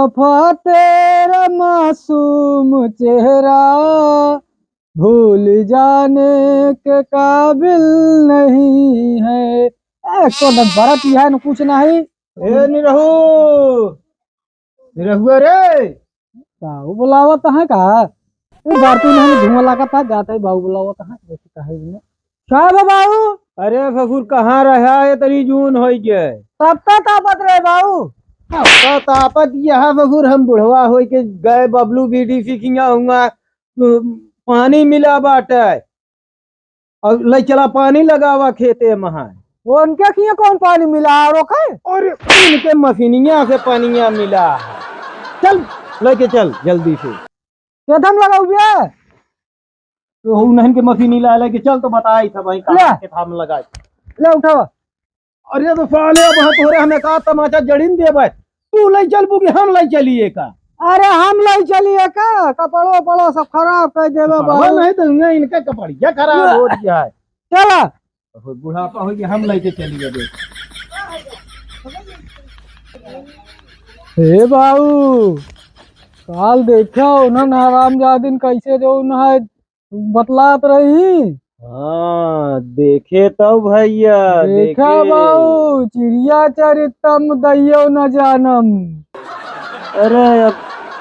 बेवफा तेरा मासूम चेहरा भूल जाने के काबिल नहीं है। तो भरत है न कुछ नहीं। ए निरहु निरहुआ रे। बाबू बुलावत है का? भारती नहीं धुआं लगाता जाता है बाबू बुलावत है क्या है बाबू? अरे फफूर कहाँ रहा है तरी जून हो गए तब तक तापत रहे बाबू। तो तापत यह फफूर हम बुढ़वा हो के गए बबलू बीडी सीखिया हुआ पानी मिला बाटे और ले चला पानी लगावा खेते महा वो उनके किए कौन पानी मिला रोके और इनके मशीनिया से पानिया मिला है। चल लेके चल जल्दी से केधम लगा हुआ है तो नहीं के मशीनी ला लेके चल तो बताई था भाई कहाँ के थाम लगा ले उठावा। अरे तो साले अब तोरे हमें का तमाचा जड़ीन देबे तू ले चल बुगी हम ले चलिए का। अरे हम ले चलिए का कपड़ो पड़ो सब खराब कर देवे बाबा नहीं तो इनके कपड़िया खराब हो गया है। चला बुढ़ापा हो गया हम लेके चलिए देख। हे बाबू काल देखा उन्होंने हरामजादिन कैसे जो उन्हें बतलात रही। हाँ देखे तो भैया देखा बाबू चिड़िया चरितम दैयो न जानम। अरे अब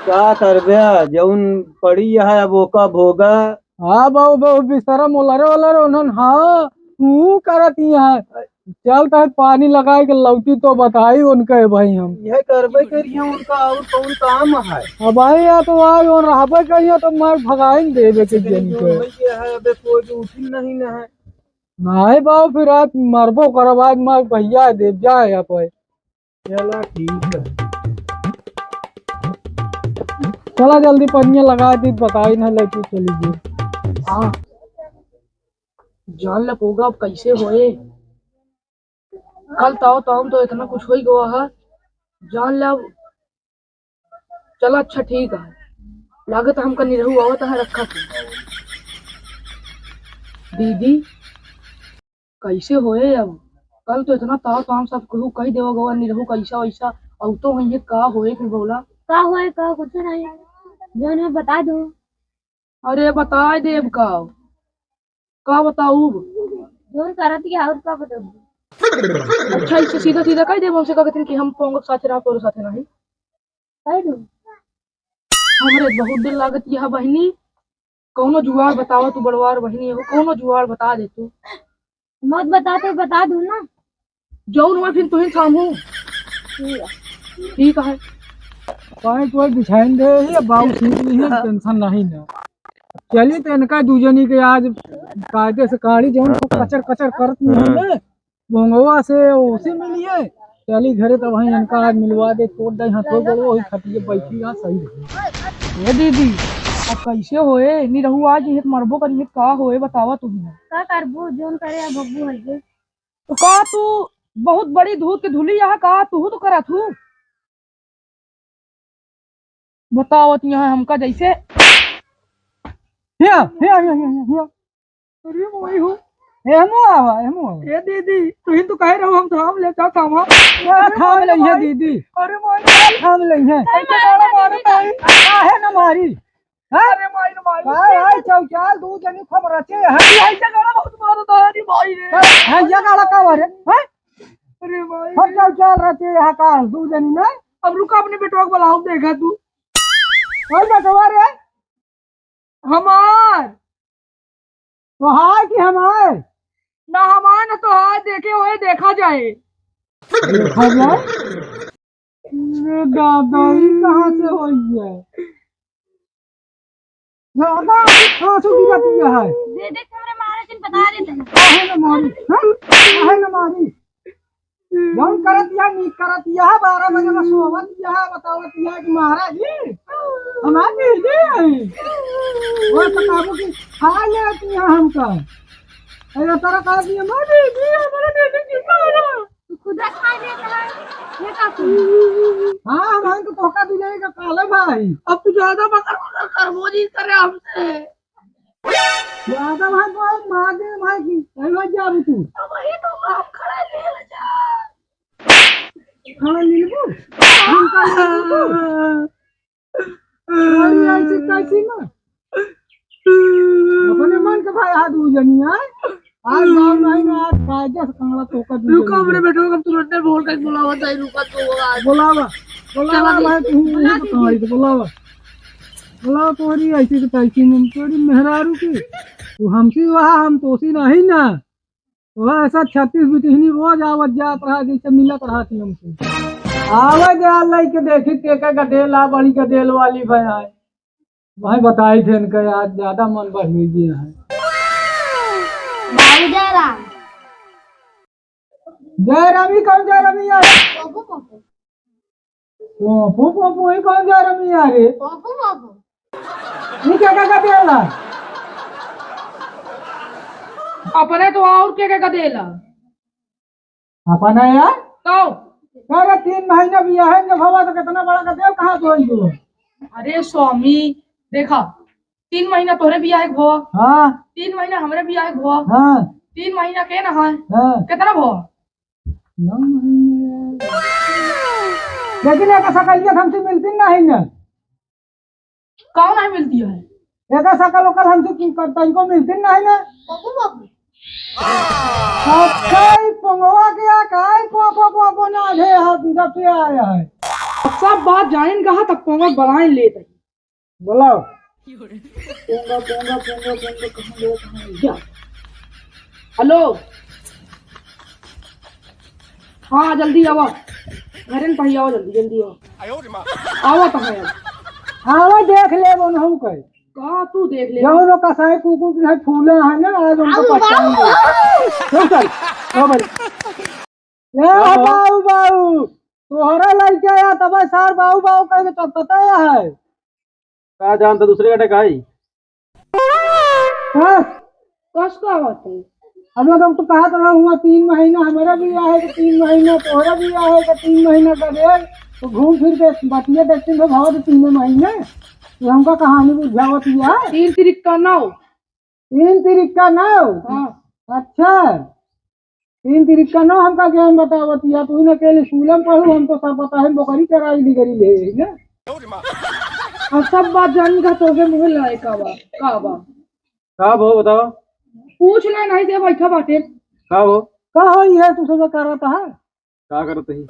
क्या करबे जौन पड़ी है अब ओका भोगा। हाँ बाबू बाबू बिस्तरा मोलरे वालरे उन्होंने हाँ तू करती है चल तक पानी लगाए के लौटी तो बताई उनके भाई हम यह करबे करिए उनका और कौन काम है। अब भाई या तो आज और रहबे करिए तो मार भगाएंगे देवे के जन के है अबे कोई उठिल नहीं न है। नहीं बाबू फिर आप मरबो करब आज मार भैया देव जाए यहाँ पे। चला ठीक है चला जल्दी पनिया लगा दी बताई ना लेके चली गई। हाँ जान लगोगा अब कैसे होए कल ताओ ताम तो इतना कुछ हो ही गया है जान ले अब। चला अच्छा ठीक है लागत हमका निरहु आवत है रखा था दीदी कैसे होए अब कल तो इतना ताव ताम सब कहू कही देवा गवा निरहु कैसा वैसा अब तो वही का होए फिर बोला का होए का कुछ नहीं जौन है बता दो। अरे बता देव का बताऊ जोन करत की और का बताऊं। अच्छा इससे सीधा सीधा कह देव हमसे कहते कि हम पोंग साथ रहा तोरे साथ नहीं कह दो हमरे बहुत दिन लागत यह बहनी कौनो जुआर बतावा तू बड़वार बहनी हो कौनो जुआर बता दे तू मत बता तो बता दूं ना। जौन हुआ फिर तुही सामू ठीक है पानी तो बिछाइन दे ही बाबू सीख ली है टेंशन नहीं ना। चलिए तो इनका दूजनी के आज कायदे से काढ़ी जो कचर कचर करती है बोंगवा से उसे मिली है चली घरे तो वहीं इनका आज मिलवा दे तोड़ दे हाथों गड़ो वही खटिए बैठी यहाँ सही रही। ये दीदी अब कैसे होए नहीं रहू आज ये मरबो करिए का होए बतावा तुम्हें का करबो जोन करे अब बब्बू है तो का तू बहुत बड़ी धूत के धुली यहाँ का तू तो करा तू बताओ यहाँ हमका जैसे अरे मोई हूँ ये दीदी तुम तो कह रहे हो हम थाम ले का थाम थाम ले है दीदी। अरे मोई थाम ले है ऐसे गाना मारे भाई काहे न मारी अरे मोई न मारी भाई चौचाल दू जनी खम रचे है ऐसे गाना बहुत मारो दादी भाई रे है ये गाना का वारे हैं। अरे भाई हम चौचाल रचे यहां का दू जनी में अब रुका अपने बेटवा को बुलाओ देखा तू और बेटवा रे हमार तो हाय कि हमारे ना हमार ना तो हाथ देखे हुए देखा जाए देखा जाए दादाई कहाँ से हुई है दादा खांसू की जाती है दे दे तुम्हारे मारे दिन बता देते हैं काहे न मारी काहे न मारी जौन करत या नी करत या 12 बजे में सोवत या बतावत या कि महाराज जी हमारी जी वो बताबो कि खा लेती है हमका अरे तारा कह दिया मारी जी हमारा दे जी मारा तू खुद खा लेता है ये का तू हाँ भाई तो धोखा दी जाएगा काले भाई अब तू ज्यादा मकर मकर कर वो जी करे हमसे ज्यादा भाई को मार दे भाई की कहीं जा तू वही तो आप खड़े ले जा खाना ले लो हम अरे ऐसे कैसी ना अपने मन के भाई हाथ उजनी है आज गाँव नहीं ना आज कायदे से कंगला तोकर रुको हमरे बेटो कब तुरंत बोल के बुलावा जाए रुका तो आज बोलावा बोलावा भाई तू नहीं बताई तो बोलावा बोलावा तोरी ऐसी तो तैसी नहीं तोरी मेहरारू की तू हमसी वहाँ हम तोसी नहीं ना वह ऐसा 36 बिटहनी रोज आवत जात रहा जैसे मिलत रहा थी हमसे आवे जा लई के देखी के गडेल आ बड़ी गडेल वाली भाई आए भाई बताई थे इनका आज ज्यादा मन बढ़ गई है भाई जयराम जयरामी कौन जयरामी यार पप्पू पप्पू पोपो पोपो ही कौन जयरामी यार रे पप्पू पप्पू नहीं क्या गडेला अपने तो और क्या देला अपना यार तो अरे 3 महीना भी है जब हवा तो कितना बड़ा गडेल कहाँ धोई तू अरे स्वामी देखा 3 महीना तोरे बियाह एक भवा हाँ 3 महीना हमरे बियाह एक भवा हाँ 3 महीना के ना है हाँ कितना भवा 9 महीने लेकिन एक सकलियत हमसे मिलती नहीं ना कौन नहीं मिलती है एक सकल वकल हमसे करता इनको मिलती नहीं ना पप्पू पप्पू अच्छा पंगवा गया काय पोपो पोपो ना दे हाथ जब से आया है सब बात जाइन कहा तब पोंगा बनाए लेते बोलाओ पोंगा पोंगा पोंगा पोंगा कहां गया कहां गया हेलो हाँ जल्दी आओ घरे में आओ जल्दी जल्दी आओ आओ तो है हाँ देख ले बनहु कह कहा तू देख ले जौन कसाई कुकू के फूले है ना आज उनको पहचानेंगे चल चल ओ भाई ए बाऊ बाऊ तोहरा लड़का या तब सार बाऊ बाऊ कह के तब पता है का जानता दूसरे का टकाई हां कस का बात है हम लोग तो कहा था हुआ 3 महीना हमारा भी आया है 3 महीना तोहरा भी आया है 3 महीना का दे तो घूम फिर के बतिया देखते हैं भाव 3 महीने ये हमका कहानी बुझावत है 3 तिरिक का 9 3 तिरिक का 9 हाँ अच्छा 3 तिरिक का 9 हमका ज्ञान बतावत है तू न अकेले स्कूल में पढ़ू हम तो सब पता है बकरी चराई डिगरी ले ना अब सब बात जान का तो के मुंह लाए का भो बताओ पूछ ले नहीं दे बैठा बाटे का भो कहा ये तू सब कर रहा है का करत ही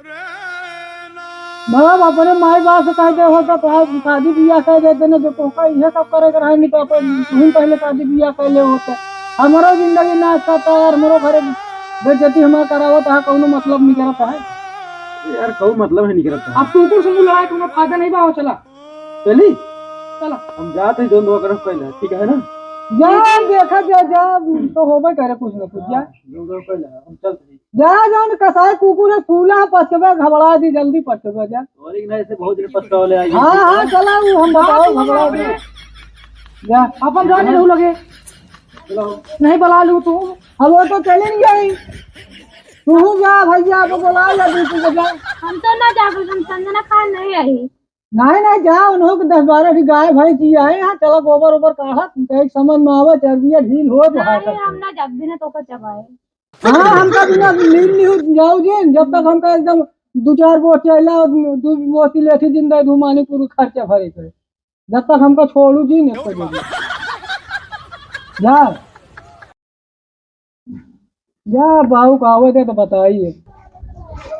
मतलब अपने माई बाप से कह दे होता तो शादी बियाह कह देते ना जो पोका ये सब करे कर नहीं तो तुम पहले शादी बियाह कर ले होते हमारा जिंदगी ना करता है हमारो घरे बेइज्जती हमारा करावत है कोनो मतलब नहीं करता है यार कोई मतलब है नहीं करता अब तू को समझ लगा कोनो फायदा नहीं बाओ चला चली चला हम जाते हैं दोनों दो करफ कहना ठीक है ना जा देखा जा तो होबे करे कुछ ना कुछ जा दोनों कहना हम चलते हैं जा जान कसाई कुकुर है फूला पचबे घबरा दी जल्दी पचबे जा और एक ना ऐसे बहुत दिन पछतावले आई हाँ हाँ चला वो हम बताओ घबरा दे जा अपन जाने रहू लगे नहीं बुला लू तू अब वो तो चले नहीं गई तू जा भैया को बुला या दूसरी को जा हम तो ना जाकर हम संजना खान नहीं आई नहीं नहीं जा उन्हों के 10-12 की गाय भैंस जी आए यहाँ चलो गोबर ओबर काढ़ा एक समझ में आवे चर्बिया ढील हो तो नहीं हम ना जब भी ना तो का चबाए हाँ हमका बिना नींद नहीं जाओ जी जब तक हमका एकदम 2-4 बोझ चला और 2 बोझ लेठी जिंदा धुमानी पूरी खर्चा भरे करे जब तक हमका छोड़ू जी नहीं तो जा जा बाहू का आवे थे तो बताइए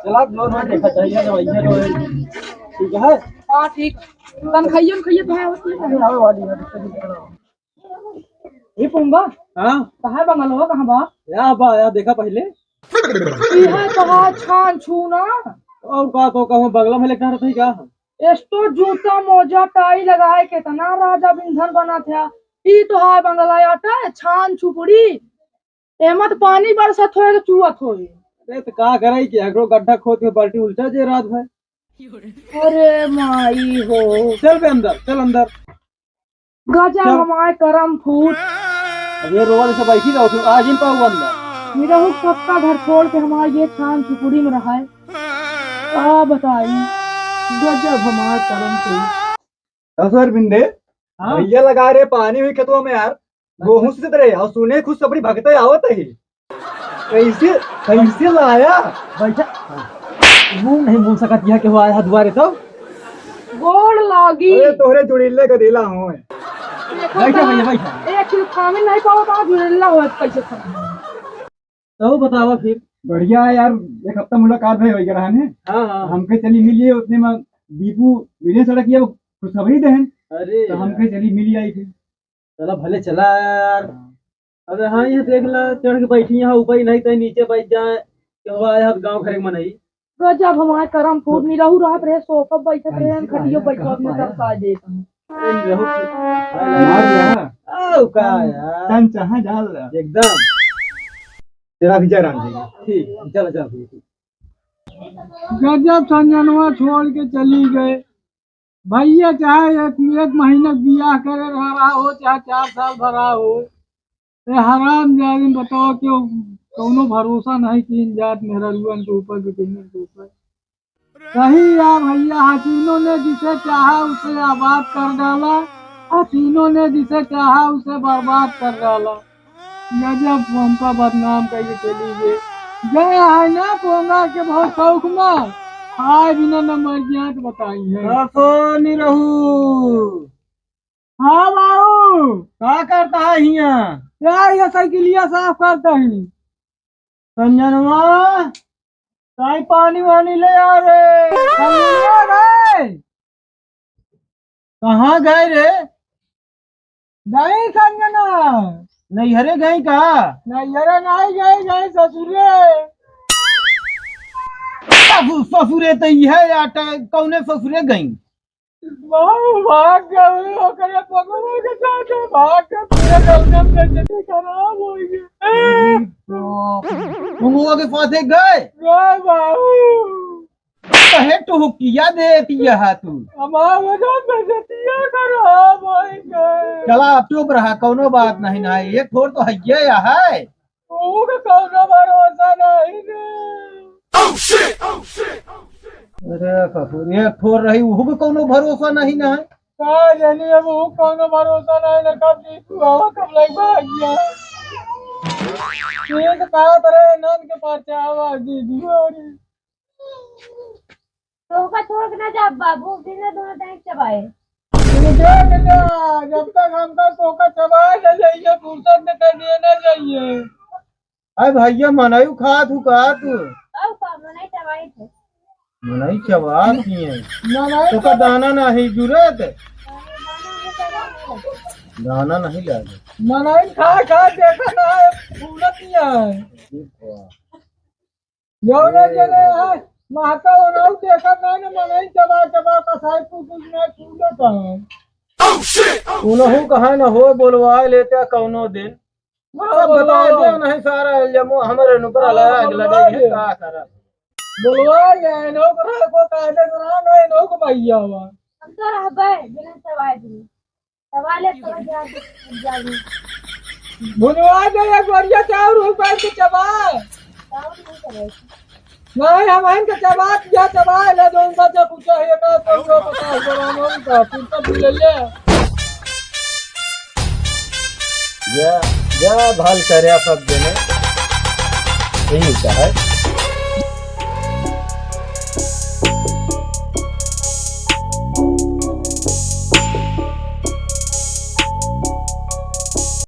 चला दोनों देखा चाहिए तो भैया ठीक है हां ठीक तन खइयो तो है ये पोंगा हां कहां बंगल हो कहां बा या देखा पहले ये तो छान छू ना और का तो कहूं बगला में लिखा रहता है क्या एस्तो जूता मोजा टाई लगाए कितना राजा बिंधन बना था ई तो है बंगला आटा छान छुपड़ी एमत पानी बरसत होए तो चुअत होए अरे तो का करे कि एकरो गड्ढा खोद के बाल्टी उल्टा जे रात भर अरे माई हो चल बे अंदर चल अंदर गजब हमारे करम फूट अब ये रोवल से बैठी रहो तू आज ही पाऊ अंदर मेरा वो सबका घर छोड़ के हमारे ये छान छुपड़ी में रहा है क्या बताई गजब हमारे करम फूट सर बिंदे भैया लगा रहे पानी हुई खेतों में यार गेहूं से रहे और सुने खुद सबरी भगते आवत है कैसे कैसे लाया बैठा वो नहीं बोल सकत यहाँ के हुआ है दुआरे तो गोड़ लागी अरे तोहरे जुड़िल्ले का दिला हूँ बैठा भैया बैठा। 1 किलो खामिल नहीं पाओ तो जुड़ेला हो कैसे खाना तो बतावा फिर। बढ़िया है यार, एक हफ्ता मुलाकात भाई हो गया है। हाँ हाँ। हमके चली मिलिए उतने में दीपू वीडियो सड़क किया खुशखबरी देहन, अरे तो हमके चली मिली आई थी। चला भले चला यार। अबे हाँ यहाँ देख ला चढ़ के बैठी यहाँ ऊपर ही नहीं तो नीचे बैठ जाए क्यों आया गाँव घर में नहीं। गजब हमारे करम फूट नहीं रहू रहत रहे सोफा बैठत रहे खटियो बैठत में दर्शा देता हूँ तन चाहा जाल एकदम तेरा भी जयराम जी। ठीक चल चल। गजब संजनवा छोड़ के चली गए भैया, चाहे एक महीना बियाह करे रहा हो चाहे 4 साल भरा हो। हराम जादिन बताओ क्यों कौनो भरोसा नहीं तीन जात मेहरुअन के ऊपर बिटिंगन के ऊपर। सही या भैया, हसीनों ने जिसे चाहा उसे आबाद कर डाला, हसीनों ने जिसे चाहा उसे बर्बाद कर डाला। गजब हमका बदनाम करके चली गए है ना पोंगा के बहुत शौक में आए बिना न मर गया तो बताई है। नहीं रहू। हाँ बाबू क्या करता है यहाँ? यार ये साइकिलिया साफ करता ही। संजनवा कहीं पानी वानी ले आ रे। संजनवा गए कहाँ गए रे? गए संजना नहीं हरे गए का? नहीं अरे नहीं गए ससुरे। ससुरे तो है आटा कौने ससुरे गई? बाबू भाग गए ओकरे पगों के साथ भाग के पूरे गलगम के जैसे खराब हो गए। मुंगुआ के साथ गए बाबू कहे तो किया देती है तू। हमारे बेजतिया खराब हो गए। चला अब चुप रहा कौनो बात नहीं ना एक थोड़ तो है है कौनो भरोसा नहीं अरे ससुर एक थोड़ रही वो भी कौनो भरोसा नहीं ना है। कहा जानी अब वो कौनो भरोसा नहीं ना कब जीतू हवा कब लग भाग गया। ये तो कहा तरह नंद के पास चावा दीदी और धोखा छोड़ के ना जा बाबू, दिन दोनों टाइम चबाए। जब तक हमका धोखा चबा ले जाइए फुर्सत में कर देना चाहिए। अरे भैया मनायू खा तू का तू अब काम नहीं चबाए थे। मनाई चबा किए तो का दाना नहीं जरूरत दाना नहीं लगे मनाई खा देखा ना है फूलत है यौना जने है माता और देखा नहीं मनाई चबा का साइड कुछ में फूलत है। उनहु कहा न हो बोलवा लेते कौनो दिन सब बता दे नहीं सारा जमो हमारे ऊपर अलग लगे का करा बोलवा ले नो को कायदे करा नहीं नो को भैया हुआ हम तो रह गए बिना चबाए थे। चबाले तो जा बुनवा दे एक बढ़िया चार रुपए के चबा नहीं हम इनके चबा दिया चबा ले जो उनका जो पूछा है का तो पता कराना उनका पूछा ले ले या भल करे सब देने यही है।